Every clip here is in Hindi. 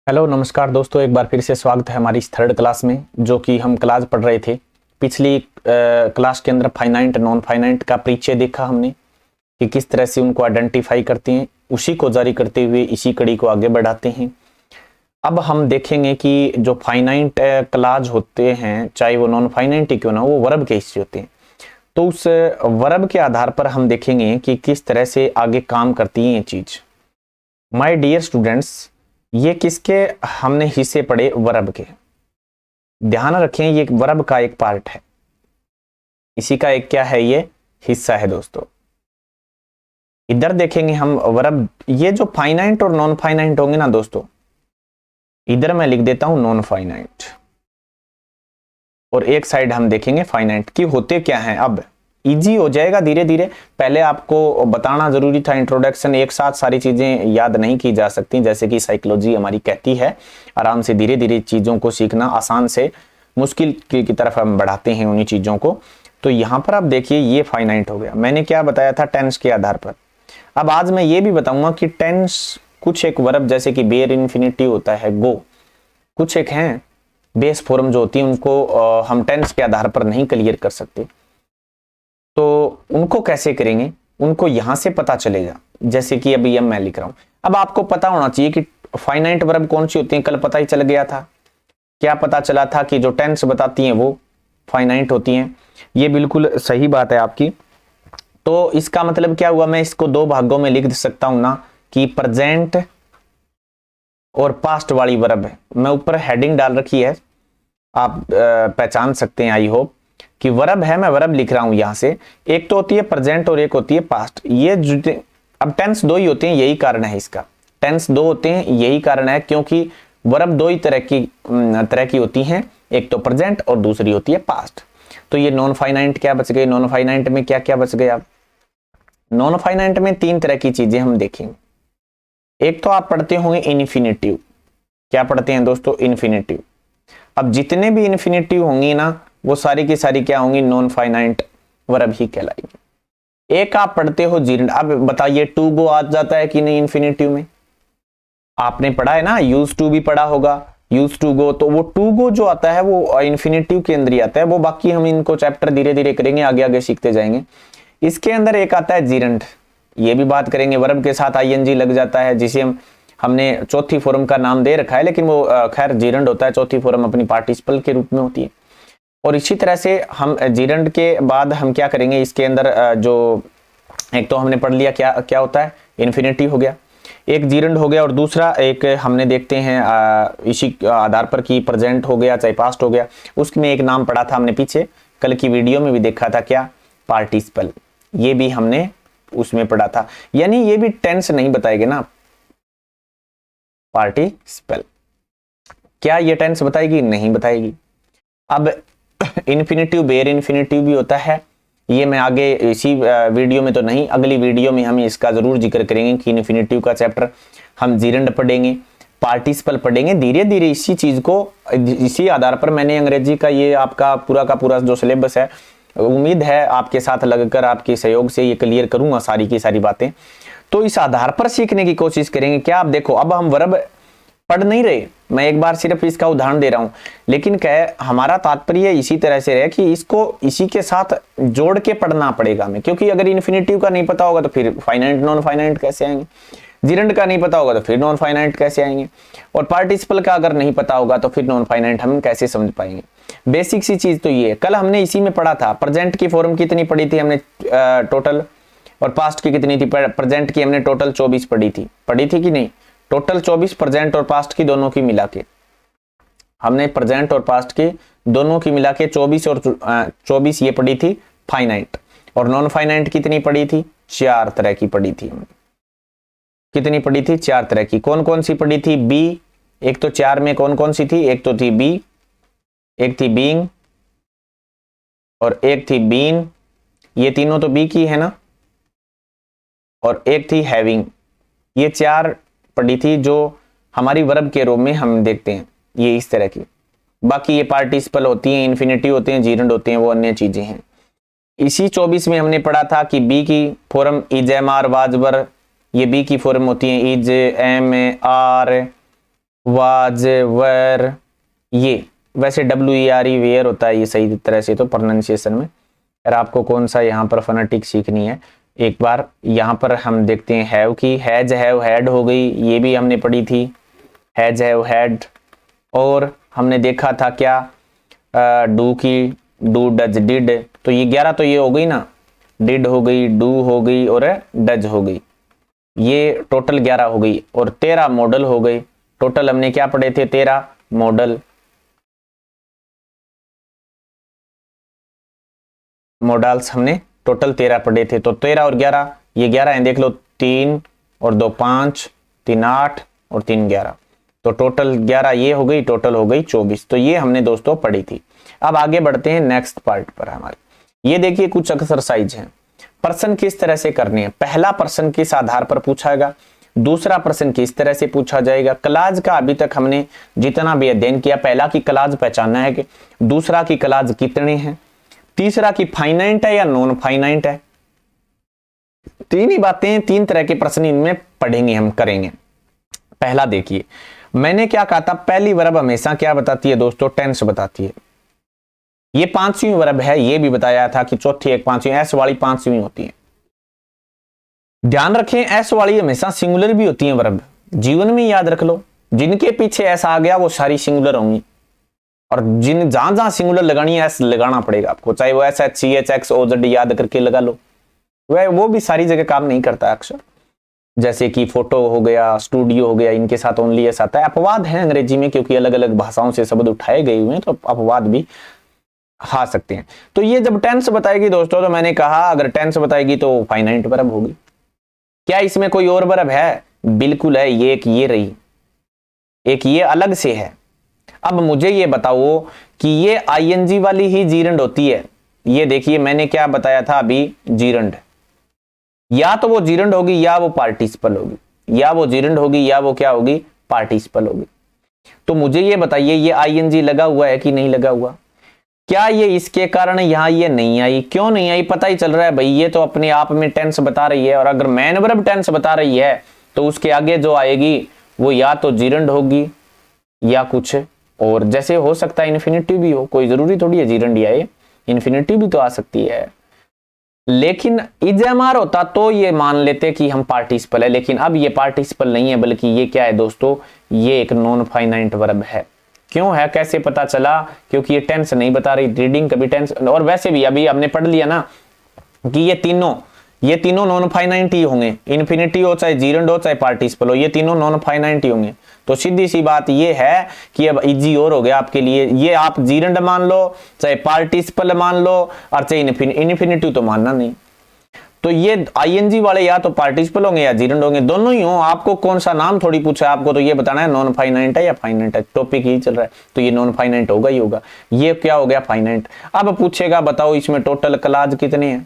हेलो नमस्कार दोस्तों, एक बार फिर से स्वागत है हमारी इस थर्ड क्लास में, जो कि हम क्लास पढ़ रहे थे। पिछली क्लास के अंदर फाइनाइट नॉन फाइनाइट का परिचय देखा हमने कि किस तरह से उनको आइडेंटिफाई करते हैं, उसी को जारी करते हुए इसी कड़ी को आगे बढ़ाते हैं। अब हम देखेंगे कि जो फाइनाइट क्लास होते हैं, चाहे वो नॉन फाइनाइट ही क्यों ना हो, वो वर्ब के हिस्से होते हैं। तो उस वर्ब के आधार पर हम देखेंगे कि किस तरह से आगे काम करती है ये चीज। माय डियर स्टूडेंट्स, ये किसके हमने हिस्से पढ़े? वर्ब के। ध्यान रखें, ये वर्ब का एक पार्ट है, इसी का एक क्या है, ये हिस्सा है दोस्तों। इधर देखेंगे हम वर्ब, ये जो फाइनाइट और नॉन फाइनाइट होंगे ना दोस्तों, इधर मैं लिख देता हूं नॉन फाइनाइट, और एक साइड हम देखेंगे फाइनाइट की होते क्या हैं। अब इजी हो जाएगा धीरे धीरे। पहले आपको बताना जरूरी था, इंट्रोडक्शन एक साथ सारी चीजें याद नहीं की जा सकती, जैसे कि साइकोलॉजी हमारी कहती है। आराम से धीरे धीरे चीजों को सीखना, आसान से मुश्किल की तरफ हम बढ़ाते हैं उन्हीं चीजों को। तो यहाँ पर आप देखिए, ये फाइनाइट हो गया। मैंने क्या बताया था? टेंस के आधार पर। अब आज मैं ये भी बताऊंगा कि टेंस कुछ एक वर्ब, जैसे कि बेयर इन्फिनिटिव होता है, गो, कुछ एक हैं बेस फॉर्म जो होती है, उनको हम टेंस के आधार पर नहीं क्लियर कर सकते। तो उनको कैसे करेंगे, उनको यहां से पता चलेगा। जैसे कि अभी मैं लिख रहा हूं, अब आपको पता होना चाहिए कि फाइनाइट वर्ब कौन सी होती है। कल पता ही चल गया था। क्या पता चला था? कि जो टेंस बताती हैं वो फाइनाइट होती हैं। ये बिल्कुल सही बात है आपकी। तो इसका मतलब क्या हुआ? मैं इसको दो भागों में लिख सकता हूं ना, कि प्रेजेंट और पास्ट वाली वर्ब है। मैं ऊपर हेडिंग डाल रखी है, आप पहचान सकते हैं आई होप, कि वर्ब है। मैं वर्ब लिख रहा हूं यहां से। एक तो होती है प्रेजेंट और एक होती है पास्ट। ये अब टेंस दो ही होते हैं, यही कारण है इसका। टेंस दो होते हैं, यही कारण है, क्योंकि वर्ब दो ही तरह की होती हैं। एक तो प्रेजेंट और दूसरी होती है पास्ट। तो ये नॉन फाइनाइट क्या बच गए? नॉन फाइनाइट में क्या क्या बच गए? आप नॉन फाइनाइट में तीन तरह की चीजें हम देखेंगे। एक तो आप पढ़ते होंगे इन्फिनिटिव। क्या पढ़ते हैं दोस्तों? इन्फिनिटिव। अब जितने भी इन्फिनिटिव होंगी ना, वो सारी की सारी क्या होंगी? नॉन फाइनाइट वर्ब ही कहलाएगी। एक आप पढ़ते हो जीरंड। अब बताइए, टू गो आ जाता है कि नहीं इन्फिनिटिव में? आपने पढ़ा है ना, यूज टू भी पढ़ा होगा, यूज टू गो। तो वो टू गो जो आता है वो इन्फिनिटिव के अंदर ही आता है। वो बाकी हम इनको चैप्टर धीरे धीरे करेंगे, आगे आगे सीखते जाएंगे। इसके अंदर एक आता है जीरंड, ये भी बात करेंगे। वर्ब के साथ आईएनजी लग जाता है, जिसे हमने चौथी फॉर्म का नाम दे रखा है, लेकिन वो खैर जीरंड होता है। चौथी फॉर्म अपनी पार्टिसिपल के रूप में होती है। और इसी तरह से हम जीरंड के बाद हम क्या करेंगे, इसके अंदर जो एक तो हमने पढ़ लिया क्या क्या होता है, इन्फिनिटिव हो गया, एक जीरंड हो गया, और दूसरा एक हमने देखते हैं इसी आधार पर कि प्रेजेंट हो गया चाहे पास्ट हो गया। उसमें एक नाम पढ़ा था हमने पीछे, कल की वीडियो में भी देखा था, क्या? पार्टिसिपल। ये भी हमने उसमें पढ़ा था। यानी ये भी टेंस नहीं बताएंगे ना, पार्टिसिपल। क्या ये टेंस बताएगी? नहीं बताएगी। अब इन्फिनिटिव बेयर इन्फिनिटिव भी होता है। ये मैं आगे इसी वीडियो में तो नहीं, अगली वीडियो में हम इसका जरूर जिक्र करेंगे कि इन्फिनिटिव का चैप्टर हम जीरंड पढ़ेंगे, पार्टिसिपल पढ़ेंगे। धीरे धीरे इसी चीज को, इसी आधार पर मैंने अंग्रेजी का ये आपका पूरा का पूरा जो सिलेबस है, उम्मीद है आपके साथ लगकर आपके सहयोग से ये क्लियर करूंगा सारी की सारी बातें। तो इस आधार पर सीखने की कोशिश करेंगे। क्या आप देखो, अब हम वर्ब पढ़ नहीं रहे, मैं एक बार सिर्फ इसका उदाहरण दे रहा हूं, लेकिन क्या हमारा तात्पर्य इसी तरह से है कि इसको इसी के साथ जोड़ के पढ़ना पड़ेगा हमें। क्योंकि अगर इन्फिनिटिव का नहीं पता होगा तो फिर फाइनाइट नॉन फाइनाइट कैसे आएंगे, जीरंड का नहीं पता होगा तो फिर नॉन फाइनाइट कैसे आएंगे, और पार्टिसिपल का अगर नहीं पता होगा तो फिर नॉन फाइनाइट हम कैसे समझ पाएंगे। बेसिक सी चीज तो ये है। कल हमने इसी में पढ़ा था, प्रेजेंट की फॉर्म कितनी पढ़ी थी हमने टोटल, और पास्ट की कितनी थी? प्रेजेंट की हमने टोटल 24 पढ़ी थी कि नहीं? टोटल 24, प्रेजेंट और पास्ट की दोनों की मिला के हमने प्रेजेंट और पास्ट की दोनों की मिला के 24 और 24 ये पढ़ी थी फाइनाइट। और नॉन फाइनाइट कितनी पढ़ी थी? 4 तरह की पढ़ी थी हमने। कितनी पढ़ी थी? 4 तरह की। कौन कौन सी पढ़ी थी? बी। एक तो 4 में कौन कौन सी थी? एक तो थी बी, एक थी बीइंग, और एक थी बीन। ये तीनों तो बी की है ना। और एक थी हैविंग। ये 4 पढ़ी थी जो हमारी वर्ब के रूप में हम देखते हैं, ये इस तरह की। बाकी ये पार्टिसिपल होती हैं, इन्फिनिटिव होते हैं, जीरंड होते हैं, वो अन्य चीजें हैं। इसी 24 में हमने पढ़ा था कि बी की form is, am, are, was, were. ये बी की फॉर्म होती है is, am, are, was, were, ये वैसे WERE वेयर होता है ये सही तरह से तो प्रोनाउंसिएशन में। अगर आपको कौन सा यहाँ पर फोनेटिक सीखनी है, एक बार यहाँ पर हम देखते हैं हैव की, हैज, हैव, हैड हो गई, ये भी हमने पढ़ी थी, हैज, हैव, हैड। और हमने देखा था क्या, डू की, डू, डज, डिड, तो ये 11 तो ये हो गई ना, डिड हो गई, डू हो गई और डज हो गई, ये टोटल 11 हो गई। और 13 मॉडल हो गई। टोटल हमने क्या पढ़े थे, 13 मॉडल, मॉडल्स हमने टोटल 13 पढ़े थे। तो 13 और 11, ये 11 है, देख लो, 3 और 2 5, 3 8 और 3 11, तो टोटल 11 ये हो गई, टोटल हो गई 24। तो ये हमने दोस्तों पढ़ी थी। अब आगे बढ़ते हैं नेक्स्ट पार्ट पर हमारे। ये देखिए कुछ एक्सरसाइज हैं। प्रश्न किस तरह से करने हैं, पहला प्रश्न किस आधार पर पूछाएगा, दूसरा प्रश्न किस तरह से पूछा जाएगा। क्लाज का अभी तक हमने जितना भी अध्ययन किया, पहला की क्लाज पहचानना है कि, दूसरा की क्लाज कितने हैं, तीसरा की फाइनाइट है या नॉन फाइनाइट है। तीन ही बातें, 3 तरह के प्रश्न इनमें पढ़ेंगे, हम करेंगे। पहला देखिए, मैंने क्या कहा था, पहली वर्ब हमेशा क्या बताती है दोस्तों, टेंस बताती है। ये 5वीं वर्ब है, ये भी बताया था कि चौथी एक 5वीं, एस वाली 5वीं होती है। ध्यान रखें, एस वाली हमेशा सिंगुलर भी होती है वर्ब, जीवन में याद रख लो, जिनके पीछे एस आ गया वो सारी सिंगुलर होंगी। और जिन जहां जहां सिंगुलर लगानी है एस लगाना पड़ेगा आपको, चाहे वो एस, एच, सी, एच, एक्स, ओ, जेड याद करके लगा लो, वह वो भी सारी जगह काम नहीं करता अक्सर। जैसे कि फोटो हो गया, स्टूडियो हो गया, इनके साथ ओनली एस आता है। अपवाद है अंग्रेजी में, क्योंकि अलग अलग भाषाओं से शब्द उठाए गए हुए हैं, तो अपवाद भी आ सकते हैं। तो ये जब टेंस बताएगी दोस्तों, तो मैंने कहा अगर टेंस बताएगी तो फाइनाइट वर्ब होगी। क्या इसमें कोई और वर्ब है, बिल्कुल है, ये एक ये रही, एक ये अलग से है। अब मुझे ये बताओ कि ये आईएनजी वाली ही जीरंड होती है। ये देखिए मैंने क्या बताया था अभी, जीरंड, या तो वो जीरंड होगी या वो पार्टिसिपल होगी, या वो जीरंड होगी या वो क्या होगी, पार्टिसिपल होगी। तो मुझे ये बताइए, ये आईएनजी लगा हुआ है कि नहीं लगा हुआ, क्या ये इसके कारण यहां ये नहीं आई, क्यों नहीं आई, पता ही चल रहा है भाई, ये तो अपने आप में टेंस बता रही है। और अगर मैन वर्ब टेंस बता रही है तो उसके आगे जो आएगी वो या तो जीरंड होगी या कुछ और, जैसे हो सकता है इन्फिनिटिव भी हो, कोई जरूरी थोड़ी है जीरंड आए, इन्फिनिटिव भी तो आ सकती है। लेकिन इजएमआर होता तो ये मान लेते कि हम पार्टिसिपल है, लेकिन अब ये पार्टिसिपल नहीं है, बल्कि ये क्या है दोस्तों, ये एक नॉन फाइनाइट वर्ब है। क्यों है, कैसे पता चला, क्योंकि ये टेंस नहीं बता रही, रीडिंग कभी टेंस, और वैसे भी अभी हमने पढ़ लिया ना कि ये तीनों नॉन फाइनाइट ही होंगे, इन्फिनिटी हो चाहे जीरंड हो चाहे पार्टिसिपल हो, ये तीनों नॉन फाइनाइट ही होंगे। तो सीधी सी बात ये है कि अब इजी और हो गया आपके लिए, ये आप जीरंड मान लो चाहे पार्टिसिपल मान लो और चाहे इन्फिनिटी तो मानना नहीं। तो ये आईएनजी वाले या तो पार्टिसिपल होंगे या जीरंड होंगे, दोनों ही हो। आपको कौन सा नाम थोड़ी पूछा, आपको तो ये बताना है नॉन फाइनाइट है या फाइनाइट है, टॉपिक ही चल रहा है, तो ये नॉन फाइनाइट होगा ही होगा। ये क्या हो गया, फाइनाइट। अब पूछेगा बताओ इसमें टोटल क्लाज कितने हैं,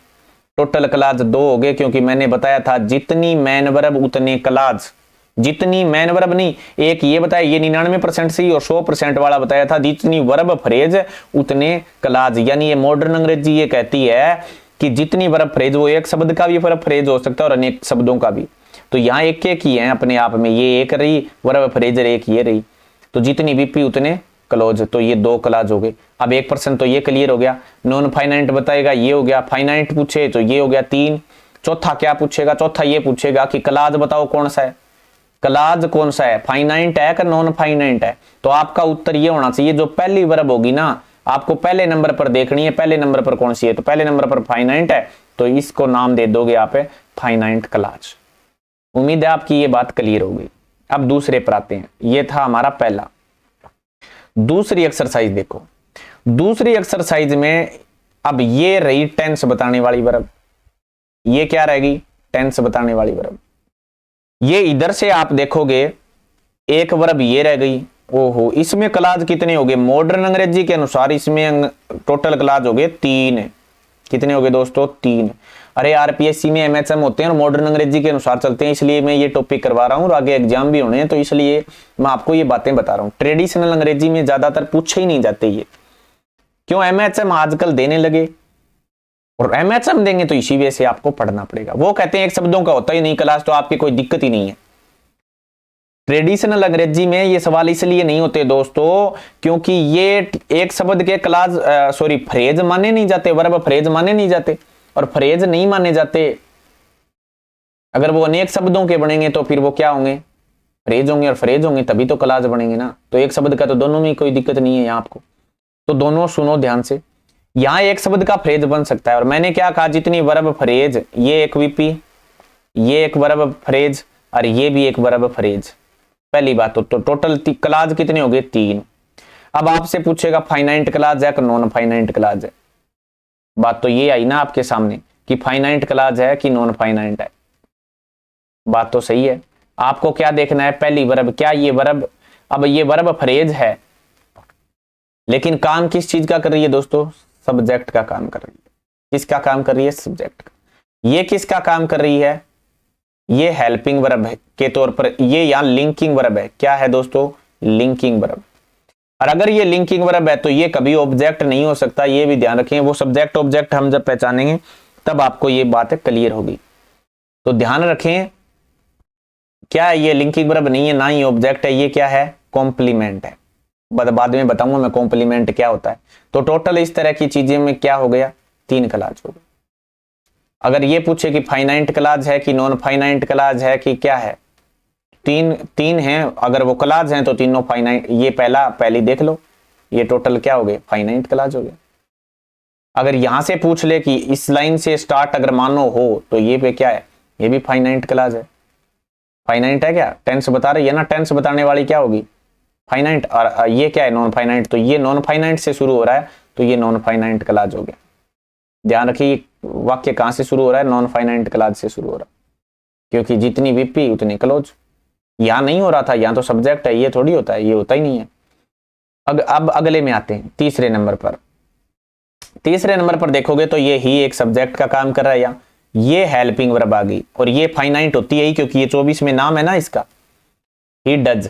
टोटल क्लाज 2 हो गए, क्योंकि मैंने बताया था जितनी मैन वर्ब उतने क्लाज, जितनी मैन वर्ब नहीं, एक ये बताया, ये 99% सही और 100% वाला बताया था, जितनी वर्ब फ्रेज उतने क्लाज। यानी ये मॉडर्न अंग्रेजी ये कहती है कि जितनी वर्ब फ्रेज, वो एक शब्द का भी वर्ब फ्रेज हो सकता है और अनेक शब्दों का भी, तो यहाँ एक एक ही है अपने आप में, ये एक रही वर्ब फ्रेज, एक ये रही, तो जितनी वीपी उतने क्लोज, तो ये 2 क्लाज हो गए। अब 1% तो ये क्लियर हो गया। नॉन फाइनाइट बताएगा, ये हो गया, फाइनाइट पूछे तो ये हो गया 3। चौथा क्या पूछेगा, चौथा ये पूछेगा कि क्लाज बताओ कौन सा है, क्लाज कौन सा है, फाइनाइट है कि नॉन फाइनाइट है। तो आपका उत्तर ये होना चाहिए, जो पहली वर्ब होगी ना आपको पहले नंबर पर देखनी है, पहले नंबर पर कौन सी है, तो पहले नंबर पर फाइनाइट है, तो इसको नाम दे दोगे आप फाइनाइट क्लाज। उम्मीद है आपकी ये बात क्लियर होगी। अब दूसरे पर आते हैं, ये था हमारा पहला। दूसरी एक्सरसाइज देखो, दूसरी एक्सरसाइज में अब ये रही टेंस बताने वाली वर्ब, ये क्या रहेगी, टेंस बताने वाली वर्ब। ये इधर से आप देखोगे एक वर्ब ये रह गई, ओहो, इसमें क्लाज कितने हो गए, मॉडर्न अंग्रेजी के अनुसार इसमें टोटल क्लाज हो गए 3। कितने हो गए दोस्तों, 3। अरे आरपीएससी में एमएचएम होते हैं और मॉडर्न अंग्रेजी के अनुसार चलते हैं, इसलिए मैं ये टॉपिक करवा रहा हूँ और आगे एग्जाम भी होने हैं, तो इसलिए मैं आपको ये बातें बता रहा हूँ। ट्रेडिशनल अंग्रेजी में ज्यादातर पूछे ही नहीं जाते ये, क्यों, एमएचएम आजकल देने लगे, और एमएचएम देंगे तो इसी वजह से आपको पढ़ना पड़ेगा। वो कहते हैं एक शब्दों का होता ही नहीं क्लास, तो आपकी कोई दिक्कत ही नहीं है। ट्रेडिशनल अंग्रेजी में ये सवाल इसलिए नहीं होते दोस्तों क्योंकि ये एक शब्द के फ्रेज माने नहीं जाते, वर्ब फ्रेज माने नहीं जाते, और फ्रेज नहीं माने जाते अगर वो अनेक शब्दों के बनेंगे तो फिर वो क्या होंगे, फ्रेज होंगे, और फ्रेज होंगे तभी तो क्लास बनेंगे ना। तो एक शब्द का तो दोनों में कोई दिक्कत नहीं है यहाँ आपको, तो दोनों सुनो ध्यान से। यहाँ एक शब्द का फ्रेज बन सकता है, और मैंने क्या कहा, जितनी वर्ब फ्रेज, ये एक वीपी, ये एक वर्ब फ्रेज, और ये भी एक वर्ब फ्रेज। पहली बात तो टोटल क्लास कितने हो गए, 3। अब आपसे पूछेगा फाइनाइट क्लास है कि नॉन फाइनाइट क्लास है। बात तो ये आई ना आपके सामने कि फाइनाइट क्लास है कि नॉन फाइनाइट है। बात तो सही है। आपको क्या देखना है, पहली वर्ब, क्या ये वर्ब, अब ये वर्ब फ्रेज है लेकिन काम किस चीज का कर रही है दोस्तों, सब्जेक्ट का काम कर रही है। किसका काम कर रही है, सब्जेक्ट का। ये किसका काम कर रही है, ये हेल्पिंग वर्ब है के तौर पर, ये यहां लिंकिंग वर्ब है। क्या है दोस्तों, लिंकिंग वर्ब। और अगर ये लिंकिंग वर्ब है तो ये कभी ऑब्जेक्ट नहीं हो सकता, ये भी ध्यान रखें। वो सब्जेक्ट ऑब्जेक्ट हम जब पहचानेंगे तब आपको ये बात क्लियर होगी, तो ध्यान रखें। क्या है, ये लिंकिंग वर्ब नहीं है, ना ही ऑब्जेक्ट है, ये क्या है, कॉम्प्लीमेंट है। बाद में बताऊंगा मैं कॉम्प्लीमेंट क्या होता है। तो टोटल इस तरह की चीजें में क्या हो गया, 3 क्लास हो गई। अगर ये पूछे कि फाइनाइट क्लास है कि नॉन फाइनाइट क्लास है कि क्या है, तीन है। अगर वो क्लास हैं तो तीनों फाइनाइट, ये पहली देख लो, ये टोटल क्या हो गए, फाइनाइट क्लास हो गए। अगर यहां से पूछ ले कि इस लाइन से स्टार्ट अगर मानो हो तो ये पे क्या है, ये भी फाइनाइट क्लास है। फाइनाइट है क्या, टेंस बता रही है ना, टेंस बताने वाली क्या होगी, फाइनाइट। और ये क्या है, नॉन फाइनाइट, तो ये नॉन फाइनाइट से शुरू हो रहा है तो ये नॉन फाइनाइट क्लास हो गया। ध्यान रखिए वाक्य कहां से शुरू हो रहा है, नॉन फाइनाइट क्लास से शुरू हो रहा है, क्योंकि जितनी वीपी उतनी क्लोज। यहां नहीं हो रहा था, यहां तो सब्जेक्ट है, ये थोड़ी होता है, ये होता ही नहीं है। अब अगले में आते हैं, तीसरे नंबर पर। तीसरे नंबर पर देखोगे तो ये ही एक सब्जेक्ट का काम कर रहा है, यहाँ ये हेल्पिंग वर्ब आ गई, और ये फाइनाइट होती है क्योंकि ये 24 में नाम है ना इसका, ही डज,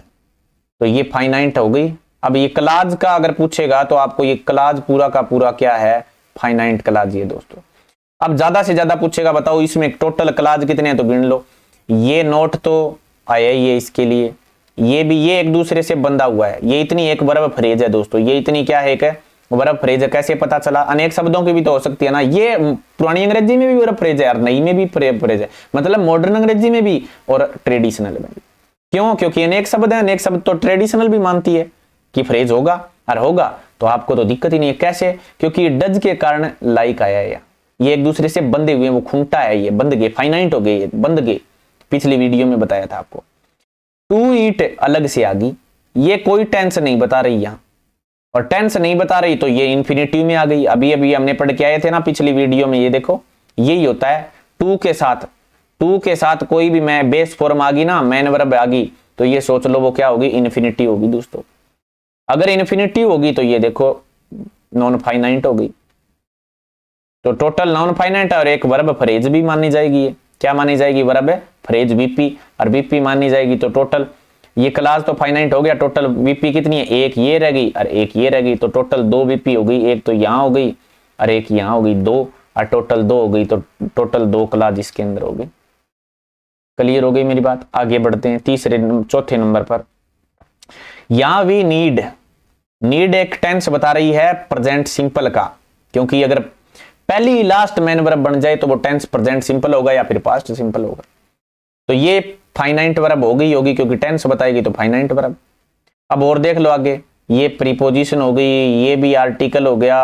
तो ये फाइनाइट हो गई। अब ये क्लास का अगर पूछेगा तो आपको ये क्लास पूरा का पूरा क्या है, फाइनाइट क्लास ये दोस्तों। अब ज्यादा से ज्यादा पूछेगा बताओ इसमें टोटल क्लास कितने हैं, तो गिन लो। ये नोट तो आया ये इसके लिए, ये भी, ये एक दूसरे से बंधा हुआ है। ये इतनी एक वर्ब फ्रेज है दोस्तों, ये इतनी क्या है, एक वर्ब फ्रेज है। कैसे पता चला, अनेक शब्दों की भी तो हो सकती है ना। ये पुरानी अंग्रेजी में भी वर्ब फ्रेज है और नई में भी फ्रेज है, मतलब मॉडर्न अंग्रेजी में भी और ट्रेडिशनल में भी। क्यों, क्योंकि अनेक शब्द है, अनेक शब्द तो ट्रेडिशनल भी मानती है कि फ्रेज होगा, और होगा तो आपको तो दिक्कत ही नहीं है। कैसे, क्योंकि डज के कारण लाइक आया है, ये एक दूसरे से बंधे हुए, वो खूंटा है, ये बंध गए, फाइनाइट हो गए, बंध गए। पिछली वीडियो में बताया था आपको। टू ईट अलग से आ गई, ये कोई टेंस नहीं बता रही यहां, और टेंस नहीं बता रही तो ये इन्फिनिटिव में आ गई। अभी अभी हमने पढ़ के आए थे ना पिछली वीडियो में, ये देखो यही होता है। टू के साथ कोई भी मैं बेस फॉर्म आ गई ना, मैन वर्ब आ गई, तो ये सोच लो वो क्या होगी, इन्फिनिटिव होगी दोस्तों। अगर इन्फिनिटिव होगी तो ये देखो नॉन फाइनाइट होगी, तो टोटल नॉन फाइनाइट और एक वर्ब फ्रेज भी मानी जाएगी। क्या मानी जाएगी, वर्ब फ्रेज वीपी, और वीपी मानी जाएगी। तो टोटल ये क्लास तो फाइनाइट हो गया, टोटल वीपी कितनी है, एक ये रह गई और एक ये रह गई, तो टोटल 2 वीपी हो गई। एक तो यहां हो गई और एक यहां हो गई, 2, और टोटल 2 हो गई, तो टोटल 2 क्लास इसके अंदर हो गई। क्लियर हो गई मेरी बात। आगे बढ़ते हैं चौथे नंबर पर। यहां भी नीड एक टेंस बता रही है प्रेजेंट सिंपल का, क्योंकि अगर पहली लास्ट मैन वर्ब बन जाए तो वो टेंस प्रेजेंट सिंपल होगा या फिर पास्ट सिंपल होगा। तो ये फाइनाइट वर्ब होगी क्योंकि टेंस बताएगी तो फाइनाइट वर्ब। अब और देख लो आगे, ये प्रीपोजिशन हो गई, ये भी आर्टिकल हो गया,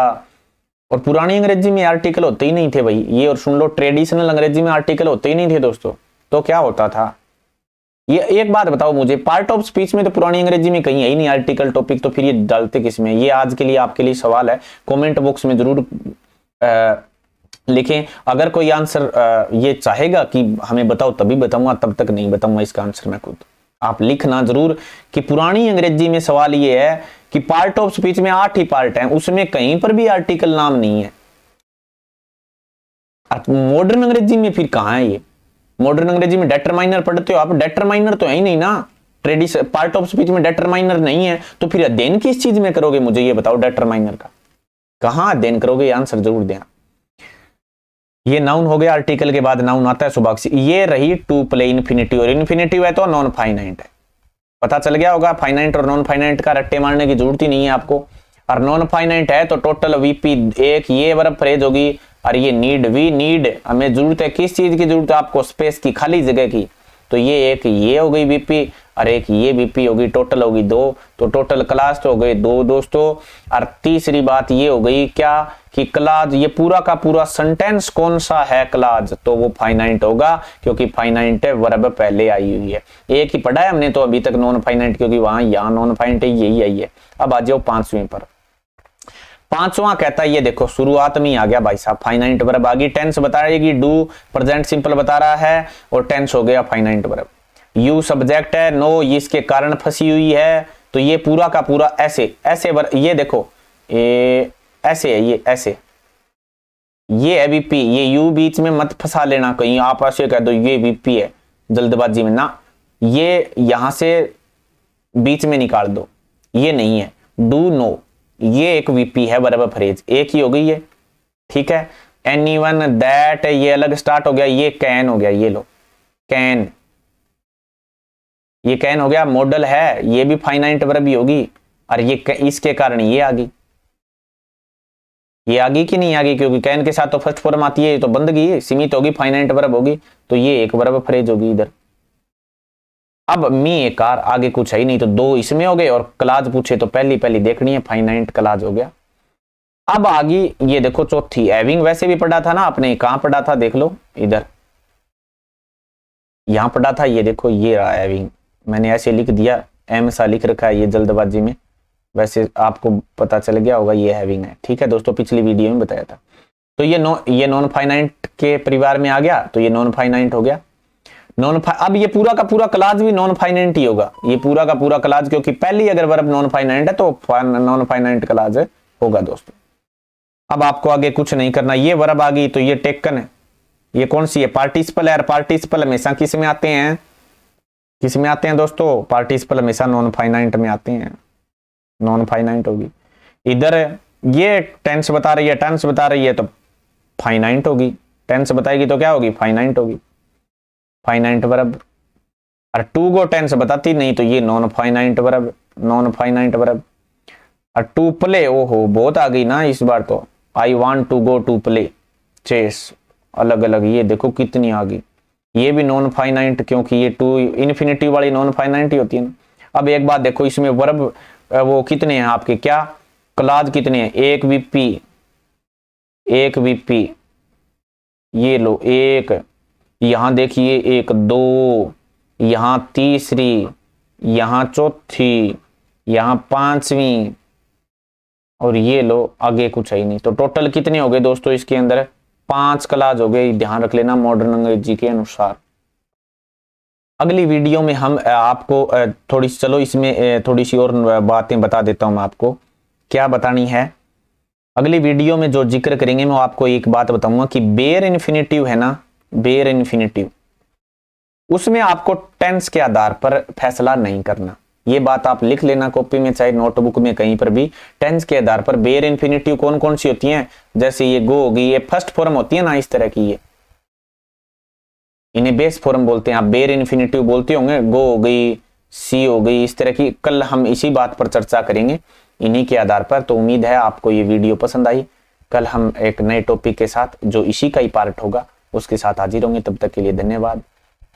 और पुरानी अंग्रेजी में आर्टिकल होते ही नहीं थे भाई ये। और सुन लो ट्रेडिशनल अंग्रेजी में आर्टिकल होते ही नहीं थे दोस्तों। तो क्या होता था, ये एक बात बताओ मुझे, पार्ट ऑफ स्पीच में तो पुरानी अंग्रेजी में कहीं है ही नहीं आर्टिकल टॉपिक, तो फिर ये डालते किसमें। ये आज के लिए आपके लिए सवाल है, कमेंट बॉक्स में जरूर लिखें। अगर कोई आंसर ये चाहेगा कि हमें बताओ तभी बताऊंगा, तब तक नहीं बताऊंगा इसका आंसर मैं खुद। आप लिखना जरूर कि पुरानी अंग्रेजी में सवाल ये है कि पार्ट ऑफ स्पीच में 8 ही पार्ट हैं, उसमें कहीं पर भी आर्टिकल नाम नहीं है। मॉडर्न अंग्रेजी में फिर कहां है ये, मॉडर्न अंग्रेजी में डेटरमाइनर पढ़ते हो आप, डेटरमाइनर तो है ही नहीं ना। ट्रेडिशनल पार्ट ऑफ स्पीच में डेटरमाइनर नहीं है, तो फिर अध्ययन किस चीज में करोगे मुझे ये बताओ, डेटरमाइनर का कहां अध्ययन करोगे, आंसर जरूर देना। ये नाउन हो गया, आर्टिकल के बाद नाउन आता है सुबह से। ये रही टू प्ले इन्फिनिटिव, और इन्फिनिटिव है तो नॉन फाइनाइट है। पता चल गया होगा, फाइनाइट और नॉन फाइनाइट का रट्टे मारने की जरूरत ही नहीं है आपको। और नॉन फाइनाइट है तो टोटल वीपी एक ये वर्ब फ्रेज होगी, और ये नीड वी नीड, हमें जरूरत है किस चीज की जरूरत है आपको, स्पेस की, खाली जगह की। तो ये एक ये हो गई वीपी और एक ये वीपी होगी, टोटल होगी 2। तो टोटल क्लास तो हो गए 2 दोस्तों। और तीसरी बात ये हो गई क्या कि क्लाज, ये पूरा का पूरा सेंटेंस कौन सा है क्लाज, तो वो फाइनाइट होगा, क्योंकि फाइनाइट वर्ब पहले आई हुई है। एक ही पढ़ा है हमने तो अभी तक नॉन फाइनाइट, क्योंकि वहां यहाँ नॉन फाइनाइट यही आई है। अब आ जाओ 5वें पर। 5वां कहता है, ये देखो शुरुआत में ही आ गया भाई साहब, फाइनाइट वर्ब आ गई। टेंस बताएगी, डू प्रेजेंट सिंपल बता रहा है, और टेंस हो गया फाइनाइट वर्ब। यू सब्जेक्ट है, नो ये इसके कारण फंसी हुई है, तो ये पूरा का पूरा ऐसे ऐसे ये देखो ऐसे है, ये ऐसे, ये है वीपी, ये यू बीच में मत फंसा लेना कहीं, आप ऐसे कह दो ये वीपी है जल्दबाजी में ना, ये यहां से बीच में निकाल दो, ये नहीं है। डू नो ये एक वीपी है वर्ब फ्रेज, एक ही हो गई है, ठीक है। एनीवन दैट ये अलग स्टार्ट हो गया, ये कैन हो गया, ये लो कैन, ये कैन हो गया। मॉडल है, ये भी फाइनाइट वर्ब ही होगी, और ये इसके कारण ये आ गई, ये आ गई कि नहीं आ गई, क्योंकि कैन के साथ तो फर्स्ट फॉर्म आती है, तो बंदगी सीमित होगी, फाइनाइट वर्ब होगी, तो ये एक वर्ब फ्रेज होगी इधर। अब मी एक कार, आगे कुछ है ही नहीं, तो 2 इसमें हो गए, और क्लाज पूछे तो पहली देखनी है, फाइनाइट क्लाज हो गया। अब आगे ये देखो चौथी, हैविंग वैसे भी पढ़ा था ना आपने, कहां पढ़ा था देख लो, इधर यहां पढ़ा था, ये देखो ये रहा हैविंग, मैंने ऐसे लिख दिया, एम सा लिख रखा है ये जल्दबाजी में, वैसे आपको पता चल गया होगा ये हैविंग है, ठीक है दोस्तों, पिछली वीडियो में बताया था। तो ये नॉन फाइनाइट के परिवार में आ गया, तो ये नॉन फाइनाइट हो गया। अब ये पूरा का पूरा क्लाज भी नॉन फाइनाइट ही होगा, ये पूरा का पूरा क्लाज, क्योंकि पहली अगर वर्ब नॉन फाइनाइट है तो नॉन फाइनाइट क्लाज होगा दोस्तों। अब आपको आगे कुछ नहीं करना, ये वर्ब आ गई तो ये टेकन है, ये कौन सी है, पार्टिसिपल है, और पार्टिसिपल हमेशा किस में आते हैं, किस में आते हैं दोस्तों, पार्टिसिपल हमेशा नॉन फाइनाइट में आते हैं, नॉन फाइनाइट होगी। इधर ये टेंस बता रही है, टेंस बता रही है तो फाइनाइट होगी, टेंस बताएगी तो क्या होगी, फाइनाइट होगी, फाइनाइट वर्ब। और टू गो टेंस बताती नहीं तो ये non finite verb, non finite verb. और टू प्ले, ओहो बहुत आ गई ना इस बार तो, I want to go to play chess, अलग अलग, ये देखो कितनी आ गई, ये भी नॉन फाइनाइट, क्योंकि ये टू इन्फिनिटिव वाली नॉन फाइनाइट ही होती है ना। अब एक बात देखो, इसमें वर्ब वो कितने हैं आपके, क्या क्लाज कितने हैं, एक वीपी, ये लो एक, यहां देखिए एक, 2, यहां तीसरी, यहां चौथी, यहां 5वीं, और ये लो आगे कुछ है ही नहीं। तो टोटल कितने हो गए दोस्तों इसके अंदर, 5 क्लाज हो गए, ध्यान रख लेना मॉडर्न अंग्रेजी के अनुसार। अगली वीडियो में हम आपको थोड़ी, चलो इसमें थोड़ी सी और बातें बता देता हूं मैं आपको, क्या बतानी है। अगली वीडियो में जो जिक्र करेंगे मैं आपको एक बात बताऊंगा कि बेयर इन्फिनिटिव है ना, बेयर इन्फिनिटिव, उसमें आपको टेंस के आधार पर फैसला नहीं करना, ये बात आप लिख लेना कॉपी में, चाहे नोटबुक में, कहीं पर भी। टेंस के आधार पर बेयर इन्फिनिटिव कौन कौन सी होती हैं, जैसे ये गो होगी, ये फर्स्ट फॉर्म होती है ना इस तरह की, ये इन्हें बेस फॉर्म बोलते हैं, आप बेयर इन्फिनिटिव बोलते होंगे, गो हो गई, सी हो गई, इस तरह की। कल हम इसी बात पर चर्चा करेंगे इन्हीं के आधार पर। तो उम्मीद है आपको ये वीडियो पसंद आई। कल हम एक नए टॉपिक के साथ, जो इसी का ही पार्ट होगा, उसके साथ हाजिर होंगे। तब तक के लिए धन्यवाद।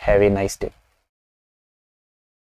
Have a nice day.